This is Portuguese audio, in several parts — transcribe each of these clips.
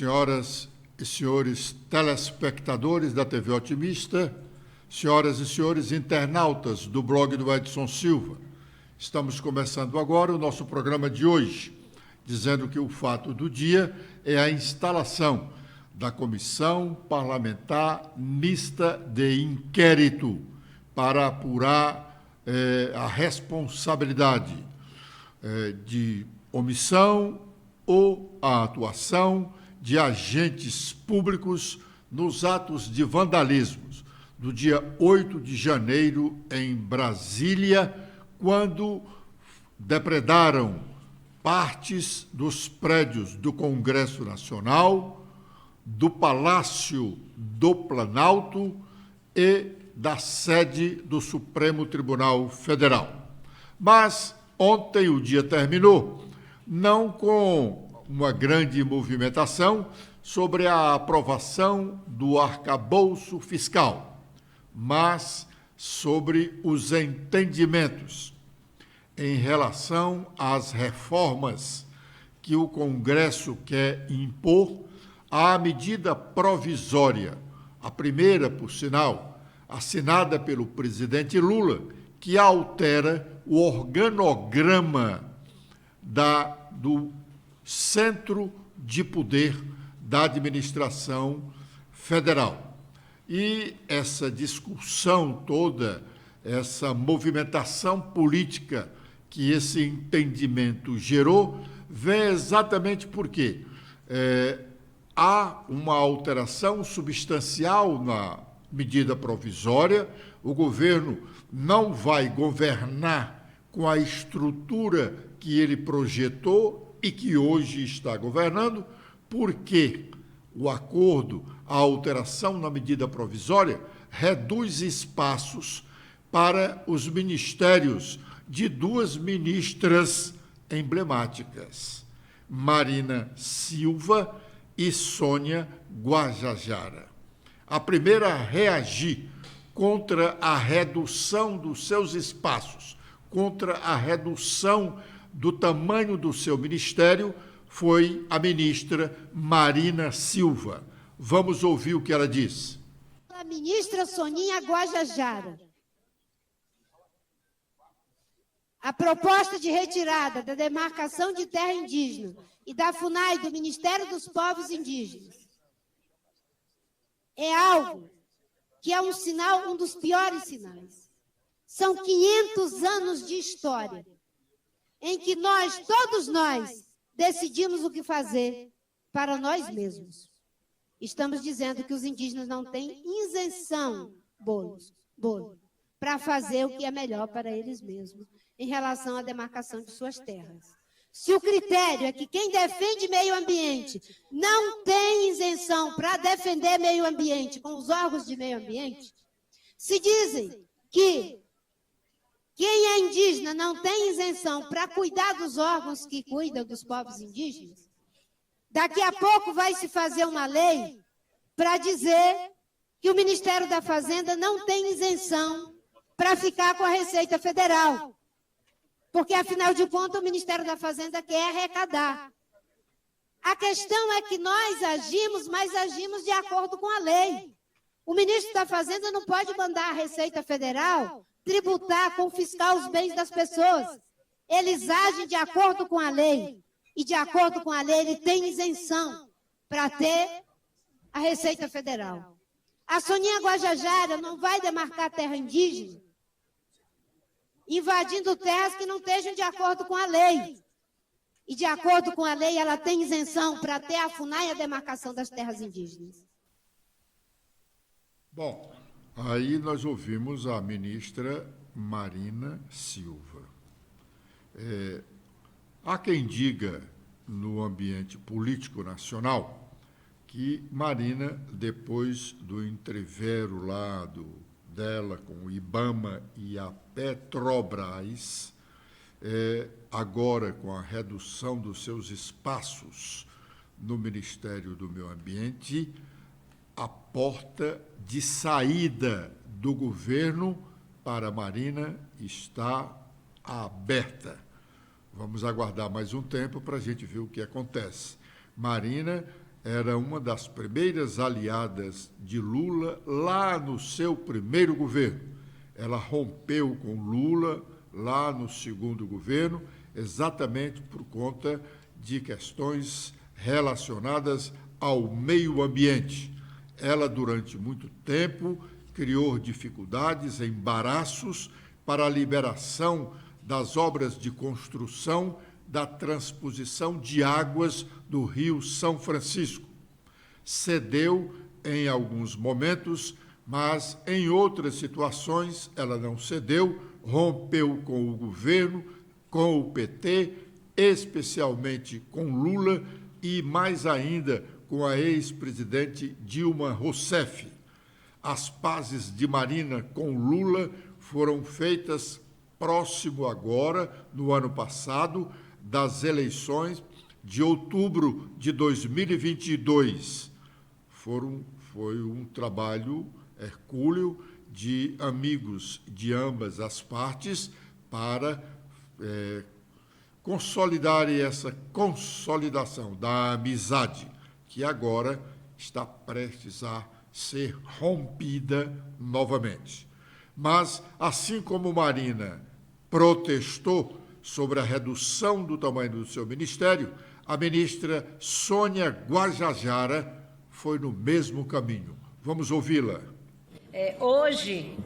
senhoras e senhores telespectadores da TV Otimista, senhoras e senhores internautas do blog do Edson Silva. Estamos começando agora o nosso programa de hoje, dizendo que o fato do dia é a instalação da Comissão Parlamentar Mista de Inquérito para apurar a responsabilidade de omissão ou a atuação de agentes públicos nos atos de vandalismo do dia 8 de janeiro em Brasília, quando depredaram partes dos prédios do Congresso Nacional, do Palácio do Planalto e da sede do Supremo Tribunal Federal. Mas ontem o dia terminou, não com uma grande movimentação sobre a aprovação do arcabouço fiscal, mas sobre os entendimentos em relação às reformas que o Congresso quer impor à medida provisória, a primeira, por sinal, assinada pelo presidente Lula, que altera o organograma do Centro de Poder da Administração Federal. E essa discussão toda, essa movimentação política que esse entendimento gerou, vem exatamente porque há uma alteração substancial na medida provisória, o governo não vai governar com a estrutura que ele projetou e que hoje está governando, porque o acordo, a alteração na medida provisória, reduz espaços para os ministérios de duas ministras emblemáticas, Marina Silva e Sônia Guajajara. A primeira a reagir contra a redução dos seus espaços, contra a redução do tamanho do seu ministério, foi a ministra Marina Silva. Vamos ouvir o que ela diz. A ministra Soninha Guajajara. A proposta de retirada da demarcação de terra indígena e da FUNAI do Ministério dos Povos Indígenas é algo que é um sinal, um dos piores sinais. São 500 anos de história em que nós, todos nós, decidimos o que fazer para nós mesmos. Estamos dizendo que os indígenas não têm isenção, para fazer o que é melhor para eles mesmos em relação à demarcação de suas terras. Se o critério é que quem defende meio ambiente não tem isenção para defender meio ambiente com os órgãos de meio ambiente, se dizem que quem é indígena não tem isenção para cuidar dos órgãos que cuidam dos povos indígenas, daqui a pouco vai se fazer uma lei para dizer que o Ministério da Fazenda não tem isenção para ficar com a Receita Federal. Porque, afinal de contas, o Ministério da Fazenda quer arrecadar. A questão é que nós agimos, mas agimos de acordo com a lei. O ministro da Fazenda não pode mandar a Receita Federal tributar, confiscar os bens das pessoas. Eles agem de acordo com a lei. E, de acordo com a lei, ele tem isenção para ter a Receita Federal. A Soninha Guajajara não vai demarcar terra indígena invadindo terras que não estejam de acordo com a lei. E, de acordo com a lei, ela tem isenção para ter a FUNAI e a demarcação das terras indígenas. Bom, aí nós ouvimos a ministra Marina Silva. Há quem diga, no ambiente político nacional, que Marina, depois do entrevero lá dela com o IBAMA e a Petrobras, agora com a redução dos seus espaços no Ministério do Meio Ambiente, a porta de saída do governo para a Marina está aberta. Vamos aguardar mais um tempo para a gente ver o que acontece. Marina era uma das primeiras aliadas de Lula lá no seu primeiro governo. Ela rompeu com Lula lá no segundo governo, exatamente por conta de questões relacionadas ao meio ambiente. Ela, durante muito tempo, criou dificuldades, embaraços para a liberação das obras de construção da transposição de águas do Rio São Francisco. Cedeu em alguns momentos, mas em outras situações ela não cedeu, rompeu com o governo, com o PT, especialmente com Lula e, mais ainda, com a ex-presidente Dilma Rousseff. As pazes de Marina com Lula foram feitas próximo agora, no ano passado, das eleições de outubro de 2022. Foi um trabalho hercúleo de amigos de ambas as partes para consolidar essa consolidação da amizade, que agora está prestes a ser rompida novamente. Mas, assim como Marina protestou sobre a redução do tamanho do seu ministério, a ministra Sônia Guajajara foi no mesmo caminho. Vamos ouvi-la. Hoje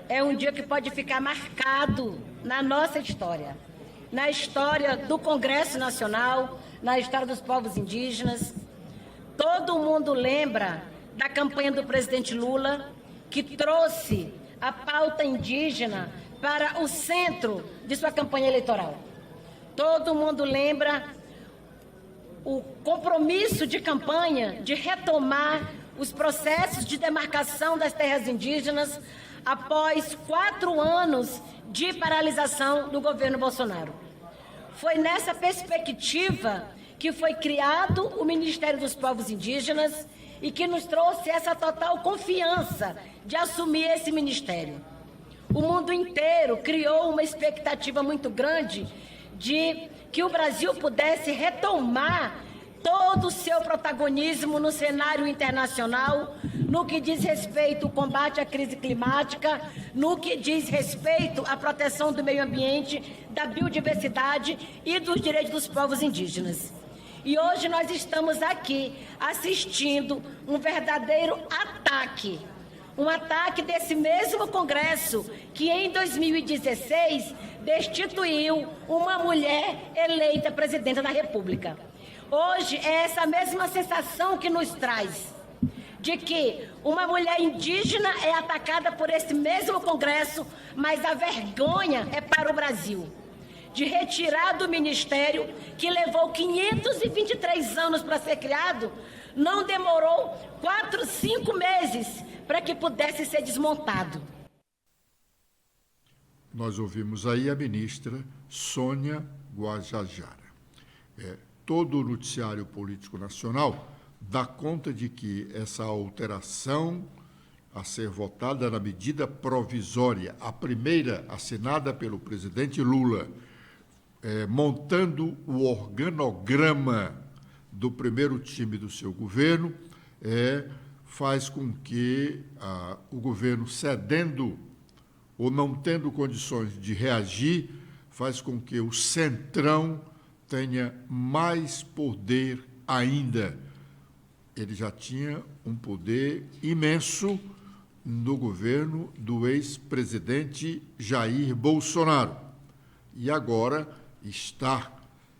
é um dia que pode ficar marcado na nossa história, na história do Congresso Nacional, na história dos povos indígenas. Todo mundo lembra da campanha do presidente Lula, que trouxe a pauta indígena para o centro de sua campanha eleitoral. Todo mundo lembra o compromisso de campanha de retomar os processos de demarcação das terras indígenas após 4 anos de paralisação do governo Bolsonaro. Foi nessa perspectiva que foi criado o Ministério dos Povos Indígenas e que nos trouxe essa total confiança de assumir esse ministério. O mundo inteiro criou uma expectativa muito grande de que o Brasil pudesse retomar todo o seu protagonismo no cenário internacional, no que diz respeito ao combate à crise climática, no que diz respeito à proteção do meio ambiente, da biodiversidade e dos direitos dos povos indígenas. E hoje nós estamos aqui assistindo um verdadeiro ataque, um ataque desse mesmo Congresso que em 2016 destituiu uma mulher eleita presidenta da República. Hoje é essa mesma sensação que nos traz de que uma mulher indígena é atacada por esse mesmo Congresso, mas a vergonha é para o Brasil. De retirar do ministério, que levou 523 anos para ser criado, não demorou 4, 5 meses para que pudesse ser desmontado. Nós ouvimos aí a ministra Sônia Guajajara. Todo o noticiário político nacional dá conta de que essa alteração a ser votada na medida provisória, a primeira assinada pelo presidente Lula, montando o organograma do primeiro time do seu governo, faz com que o governo, cedendo ou não tendo condições de reagir, faz com que o Centrão tenha mais poder ainda. Ele já tinha um poder imenso no governo do ex-presidente Jair Bolsonaro. E agora está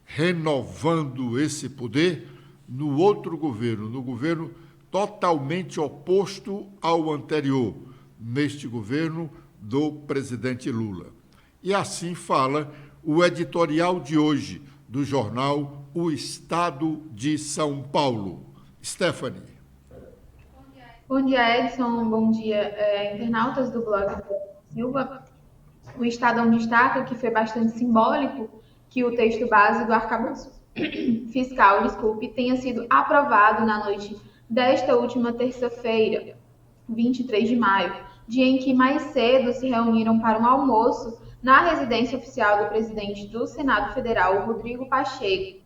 renovando esse poder no outro governo, no governo totalmente oposto ao anterior, neste governo do presidente Lula. E assim fala o editorial de hoje do jornal O Estado de São Paulo. Stephanie. Bom dia, Edson. Bom dia, internautas do blog Silva. O Estadão destaca que foi bastante simbólico que o texto base do arcabouço fiscal, tenha sido aprovado na noite desta última terça-feira, 23 de maio, dia em que mais cedo se reuniram para um almoço na residência oficial do presidente do Senado Federal, Rodrigo Pacheco,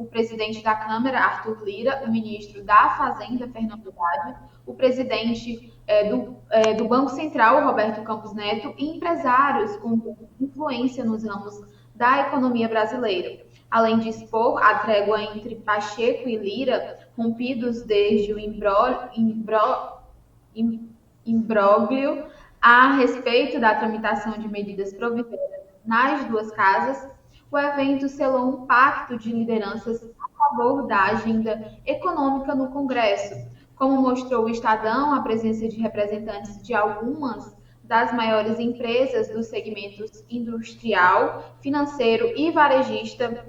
o presidente da Câmara, Arthur Lira, o ministro da Fazenda, Fernando Haddad, o presidente do Banco Central, Roberto Campos Neto, e empresários com influência nos ramos da economia brasileira, além de expor a trégua entre Pacheco e Lira, rompidos desde o imbróglio a respeito da tramitação de medidas provisórias nas duas casas. O evento selou um pacto de lideranças a favor da agenda econômica no Congresso. Como mostrou o Estadão, a presença de representantes de algumas das maiores empresas dos segmentos industrial, financeiro e varejista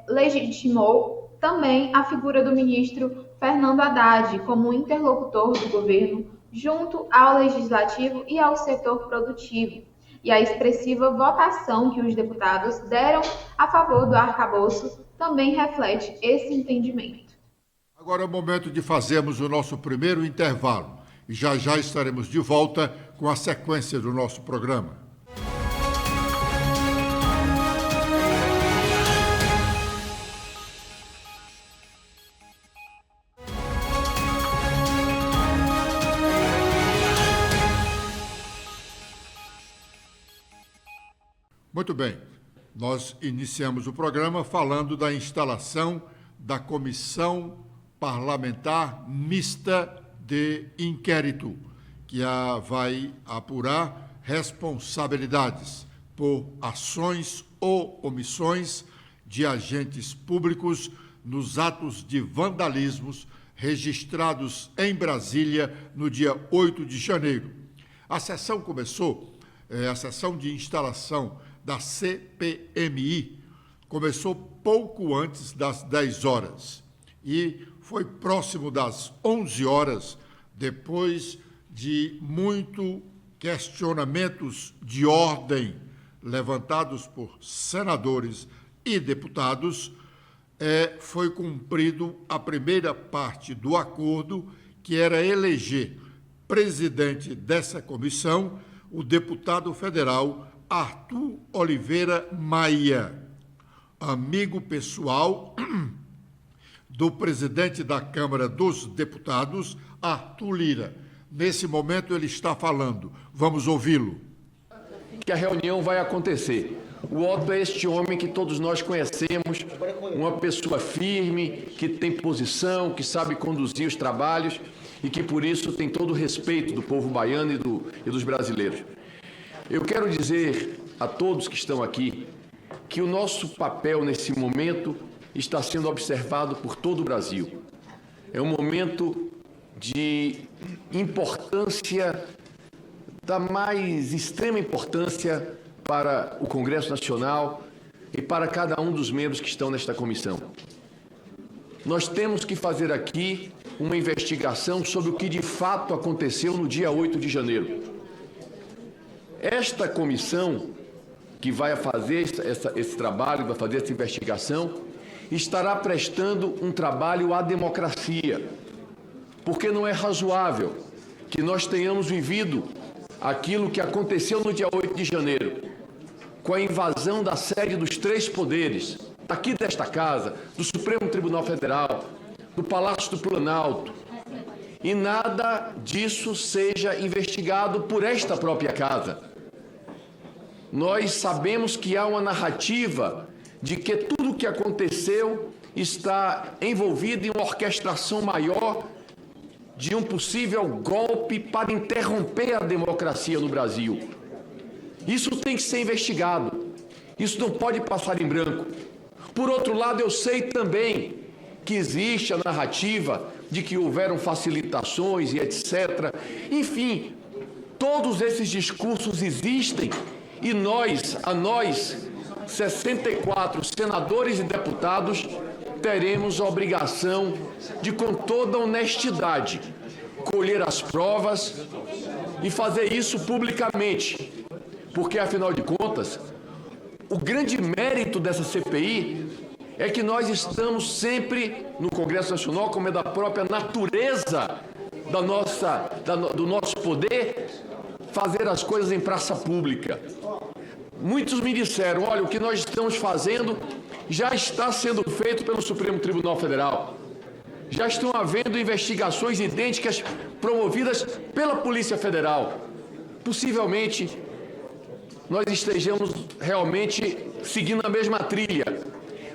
legitimou também a figura do ministro Fernando Haddad como interlocutor do governo junto ao legislativo e ao setor produtivo. E a expressiva votação que os deputados deram a favor do arcabouço também reflete esse entendimento. Agora é o momento de fazermos o nosso primeiro intervalo e já estaremos de volta com a sequência do nosso programa. Muito bem, nós iniciamos o programa falando da instalação da Comissão Parlamentar Mista de Inquérito, que vai apurar responsabilidades por ações ou omissões de agentes públicos nos atos de vandalismos registrados em Brasília no dia 8 de janeiro. A sessão começou, a sessão de instalação da CPMI começou pouco antes das 10 horas e foi próximo das 11 horas, depois de muito questionamentos de ordem levantados por senadores e deputados, foi cumprido a primeira parte do acordo, que era eleger presidente dessa comissão o deputado federal Arthur Oliveira Maia, amigo pessoal do presidente da Câmara dos Deputados, Arthur Lira. Nesse momento ele está falando. Vamos ouvi-lo. Que a reunião vai acontecer. O Otto é este homem que todos nós conhecemos, uma pessoa firme, que tem posição, que sabe conduzir os trabalhos e que, por isso, tem todo o respeito do povo baiano e dos brasileiros. Eu quero dizer a todos que estão aqui que o nosso papel nesse momento está sendo observado por todo o Brasil. É um momento de importância, da mais extrema importância para o Congresso Nacional e para cada um dos membros que estão nesta comissão. Nós temos que fazer aqui uma investigação sobre o que de fato aconteceu no dia 8 de janeiro. Esta comissão que vai fazer esse trabalho, vai fazer essa investigação, estará prestando um trabalho à democracia, porque não é razoável que nós tenhamos vivido aquilo que aconteceu no dia 8 de janeiro, com a invasão da sede dos três poderes, aqui desta casa, do Supremo Tribunal Federal, do Palácio do Planalto, e nada disso seja investigado por esta própria casa. Nós sabemos que há uma narrativa de que tudo o que aconteceu está envolvido em uma orquestração maior de um possível golpe para interromper a democracia no Brasil. Isso tem que ser investigado. Isso não pode passar em branco. Por outro lado, eu sei também que existe a narrativa de que houveram facilitações e etc. Enfim, todos esses discursos existem e nós, 64 senadores e deputados, teremos a obrigação de, com toda honestidade, colher as provas e fazer isso publicamente, porque, afinal de contas, o grande mérito dessa CPI é que nós estamos sempre no Congresso Nacional, como é da própria natureza do nosso poder, fazer as coisas em praça pública. Muitos me disseram, olha, o que nós estamos fazendo já está sendo feito pelo Supremo Tribunal Federal. Já estão havendo investigações idênticas promovidas pela Polícia Federal. Possivelmente, nós estejamos realmente seguindo a mesma trilha.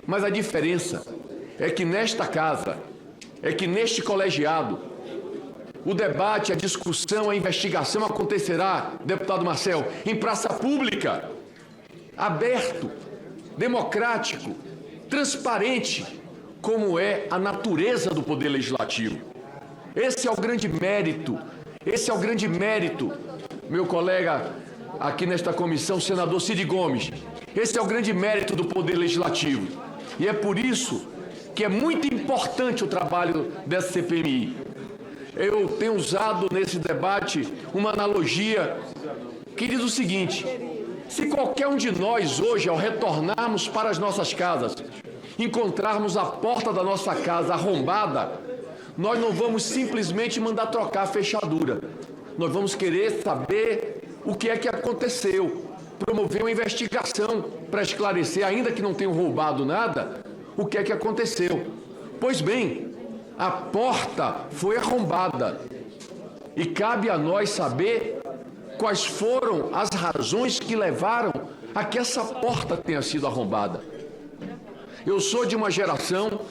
Mas a diferença é que nesta casa, é que neste colegiado, o debate, a discussão, a investigação acontecerá, deputado Marcel, em praça pública, aberto, democrático, transparente, como é a natureza do Poder Legislativo. Esse é o grande mérito, meu colega aqui nesta comissão, senador Cid Gomes, esse é o grande mérito do Poder Legislativo. E é por isso que é muito importante o trabalho dessa CPMI. Eu tenho usado nesse debate uma analogia que diz o seguinte: se qualquer um de nós hoje, ao retornarmos para as nossas casas, encontrarmos a porta da nossa casa arrombada, nós não vamos simplesmente mandar trocar a fechadura. Nós vamos querer saber o que é que aconteceu, promover uma investigação para esclarecer, ainda que não tenham roubado nada, o que é que aconteceu. Pois bem, a porta foi arrombada e cabe a nós saber quais foram as razões que levaram a que essa porta tenha sido arrombada. Eu sou de uma geração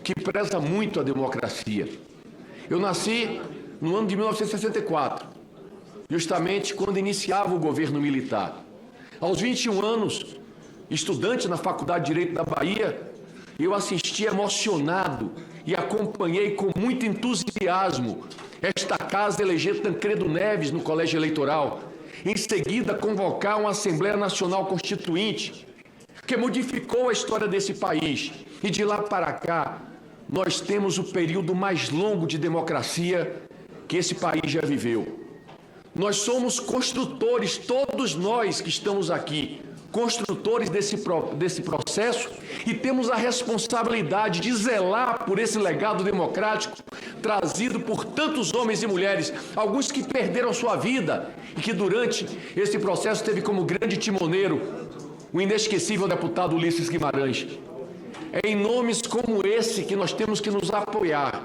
que preza muito a democracia. Eu nasci no ano de 1964, justamente quando iniciava o governo militar. Aos 21 anos, estudante na Faculdade de Direito da Bahia, eu assisti emocionado e acompanhei com muito entusiasmo esta casa eleger Tancredo Neves no colégio eleitoral, em seguida convocar uma Assembleia Nacional Constituinte, que modificou a história desse país. E de lá para cá, nós temos o período mais longo de democracia que esse país já viveu. Nós somos construtores, todos nós que estamos aqui, construtores desse processo, e temos a responsabilidade de zelar por esse legado democrático trazido por tantos homens e mulheres, alguns que perderam sua vida e que durante esse processo teve como grande timoneiro o inesquecível deputado Ulisses Guimarães. É em nomes como esse que nós temos que nos apoiar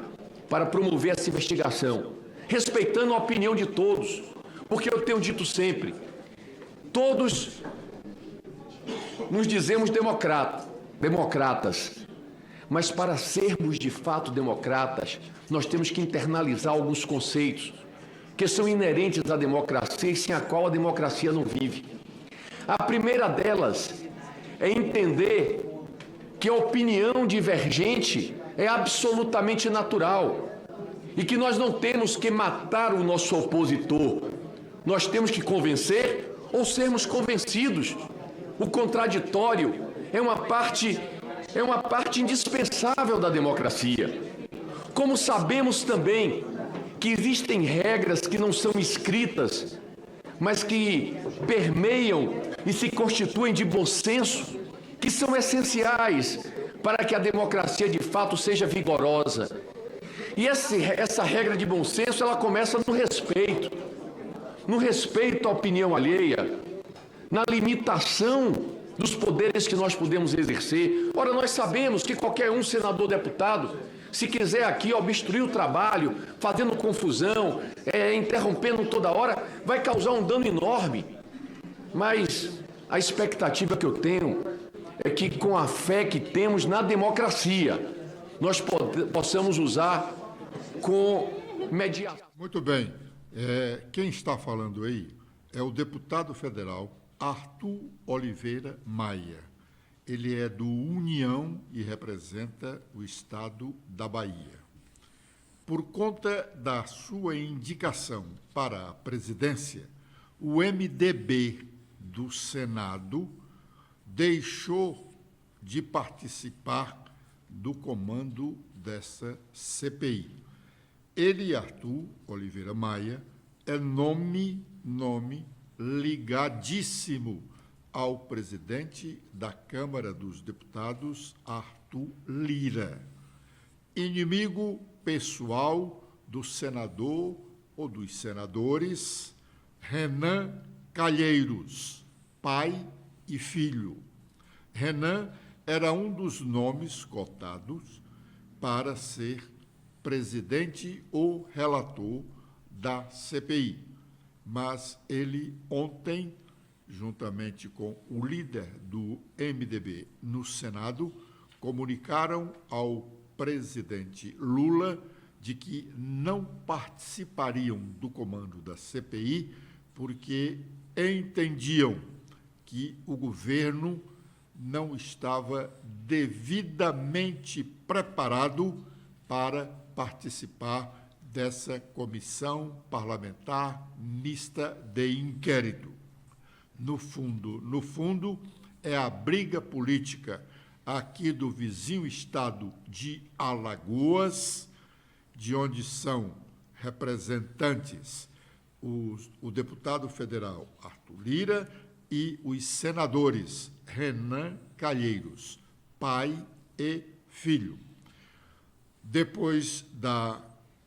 para promover essa investigação, respeitando a opinião de todos, porque eu tenho dito sempre, todos nos dizemos democratas, mas para sermos de fato democratas, nós temos que internalizar alguns conceitos que são inerentes à democracia e sem a qual a democracia não vive. A primeira delas é entender que a opinião divergente é absolutamente natural e que nós não temos que matar o nosso opositor, nós temos que convencer ou sermos convencidos. O contraditório é uma parte indispensável da democracia. Como sabemos também que existem regras que não são escritas, mas que permeiam e se constituem de bom senso, que são essenciais para que a democracia de fato seja vigorosa. E essa regra de bom senso, ela começa no respeito à opinião alheia, na limitação dos poderes que nós podemos exercer. Ora, nós sabemos que qualquer um, senador, deputado, se quiser aqui obstruir o trabalho, fazendo confusão, interrompendo toda hora, vai causar um dano enorme. Mas a expectativa que eu tenho é que, com a fé que temos na democracia, nós possamos usar com mediação. Muito bem. Quem está falando aí é o deputado federal Arthur Oliveira Maia. Ele é do União e representa o estado da Bahia. Por conta da sua indicação para a presidência, o MDB do Senado deixou de participar do comando dessa CPI. Ele, Arthur Oliveira Maia, é nome ligadíssimo ao presidente da Câmara dos Deputados, Arthur Lira, inimigo pessoal do senador ou dos senadores Renan Calheiros, pai e filho. Renan, era um dos nomes cotados para ser presidente ou relator da CPI. Mas ele ontem, juntamente com o líder do MDB no Senado, comunicaram ao presidente Lula de que não participariam do comando da CPI porque entendiam que o governo não estava devidamente preparado para participar dessa comissão parlamentar mista de inquérito. No fundo, é a briga política aqui do vizinho estado de Alagoas, de onde são representantes o deputado federal Arthur Lira e os senadores Renan Calheiros, pai e filho. Depois da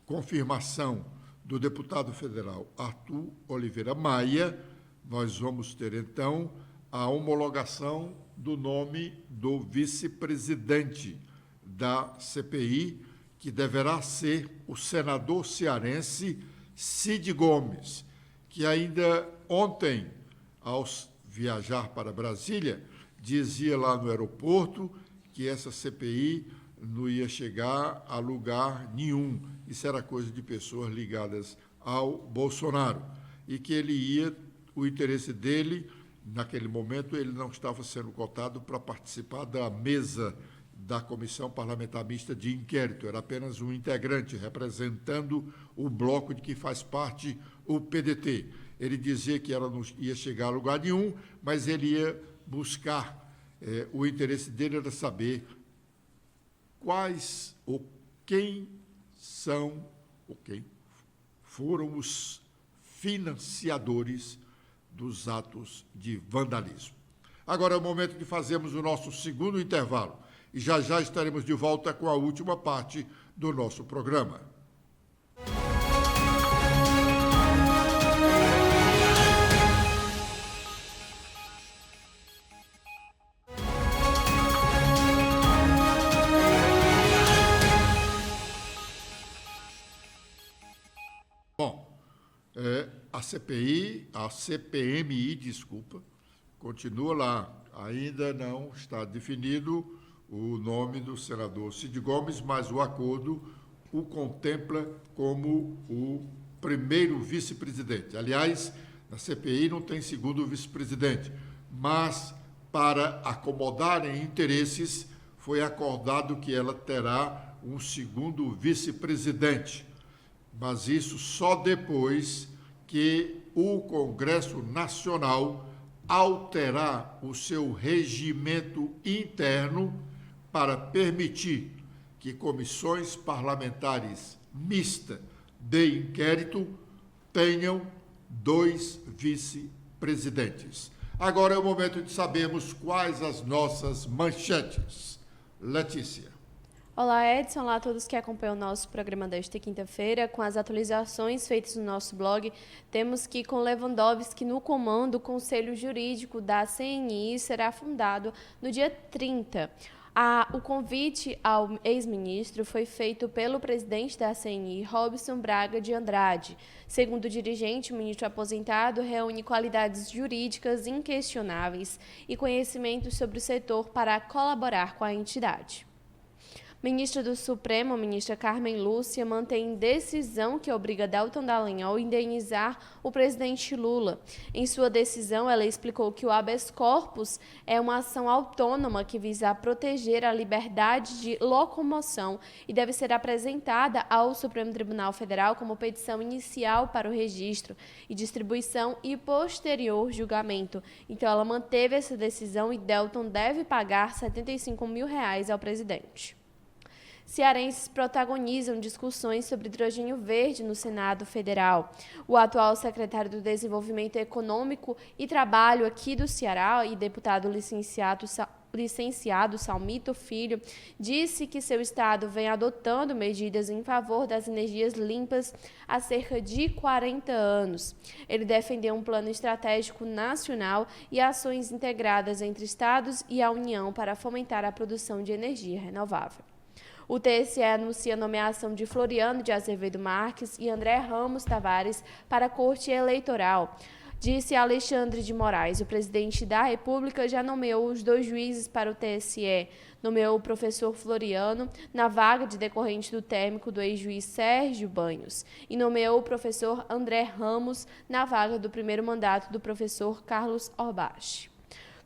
confirmação do deputado federal Arthur Oliveira Maia, nós vamos ter, então, a homologação do nome do vice-presidente da CPI, que deverá ser o senador cearense Cid Gomes, que ainda ontem, ao viajar para Brasília, dizia lá no aeroporto que essa CPI não ia chegar a lugar nenhum. Isso era coisa de pessoas ligadas ao Bolsonaro. E que o interesse dele, naquele momento, ele não estava sendo cotado para participar da mesa da Comissão Parlamentar Mista de Inquérito. Era apenas um integrante, representando o bloco de que faz parte o PDT. Ele dizia que ela não ia chegar a lugar nenhum, mas ele ia buscar, o interesse dele era saber quais ou quem são, ou quem foram os financiadores dos atos de vandalismo. Agora é o momento de fazermos o nosso segundo intervalo e já estaremos de volta com a última parte do nosso programa. A CPMI, continua lá. Ainda não está definido o nome do senador Cid Gomes, mas o acordo o contempla como o primeiro vice-presidente. Aliás, na CPI não tem segundo vice-presidente, mas para acomodarem interesses, foi acordado que ela terá um segundo vice-presidente, mas isso só depois que o Congresso Nacional alterar o seu regimento interno para permitir que comissões parlamentares mistas de inquérito tenham 2 vice-presidentes. Agora é o momento de sabermos quais as nossas manchetes. Letícia. Olá, Edson. Olá a todos que acompanham o nosso programa desta quinta-feira. Com as atualizações feitas no nosso blog, temos que, com Lewandowski no comando, o Conselho Jurídico da CNI será fundado no dia 30. O convite ao ex-ministro foi feito pelo presidente da CNI, Robson Braga de Andrade. Segundo o dirigente, o ministro aposentado reúne qualidades jurídicas inquestionáveis e conhecimentos sobre o setor para colaborar com a entidade. Ministra do Supremo, ministra Carmen Lúcia, mantém decisão que obriga Deltan Dallagnol a indenizar o presidente Lula. Em sua decisão, ela explicou que o habeas corpus é uma ação autônoma que visa proteger a liberdade de locomoção e deve ser apresentada ao Supremo Tribunal Federal como petição inicial para o registro e distribuição e posterior julgamento. Então, ela manteve essa decisão e Deltan deve pagar R$ 75 mil ao presidente. Cearenses protagonizam discussões sobre hidrogênio verde no Senado Federal. O atual secretário do Desenvolvimento Econômico e Trabalho aqui do Ceará e deputado licenciado Salmito Filho, disse que seu estado vem adotando medidas em favor das energias limpas há cerca de 40 anos. Ele defendeu um plano estratégico nacional e ações integradas entre estados e a União para fomentar a produção de energia renovável. O TSE anuncia a nomeação de Floriano de Azevedo Marques e André Ramos Tavares para a Corte Eleitoral. Disse Alexandre de Moraes, o presidente da República já nomeou os 2 juízes para o TSE. Nomeou o professor Floriano na vaga de decorrente do término do ex-juiz Sérgio Banhos e nomeou o professor André Ramos na vaga do primeiro mandato do professor Carlos Orbach.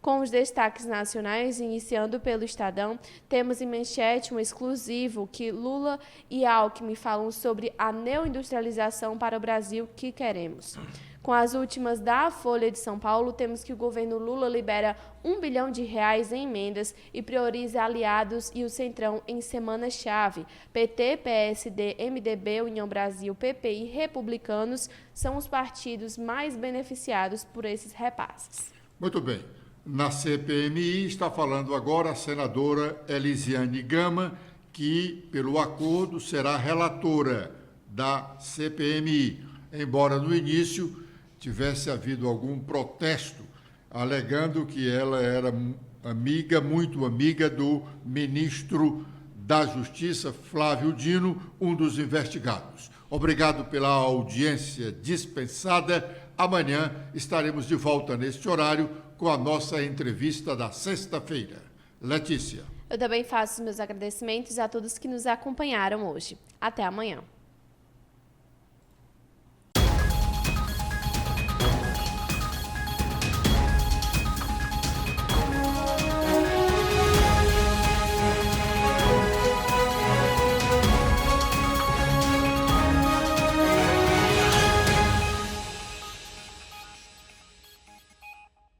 Com os destaques nacionais, iniciando pelo Estadão, temos em manchete um exclusivo que Lula e Alckmin falam sobre a neoindustrialização para o Brasil que queremos. Com as últimas da Folha de São Paulo, temos que o governo Lula libera R$ 1 bilhão em emendas e prioriza aliados e o Centrão em semana-chave. PT, PSD, MDB, União Brasil, PP e Republicanos são os partidos mais beneficiados por esses repasses. Muito bem. Na CPMI está falando agora a senadora Elisiane Gama, que, pelo acordo, será relatora da CPMI, embora no início tivesse havido algum protesto, alegando que ela era muito amiga do ministro da Justiça, Flávio Dino, um dos investigados. Obrigado pela audiência dispensada. Amanhã estaremos de volta neste horário com a nossa entrevista da sexta-feira. Letícia. Eu também faço os meus agradecimentos a todos que nos acompanharam hoje. Até amanhã.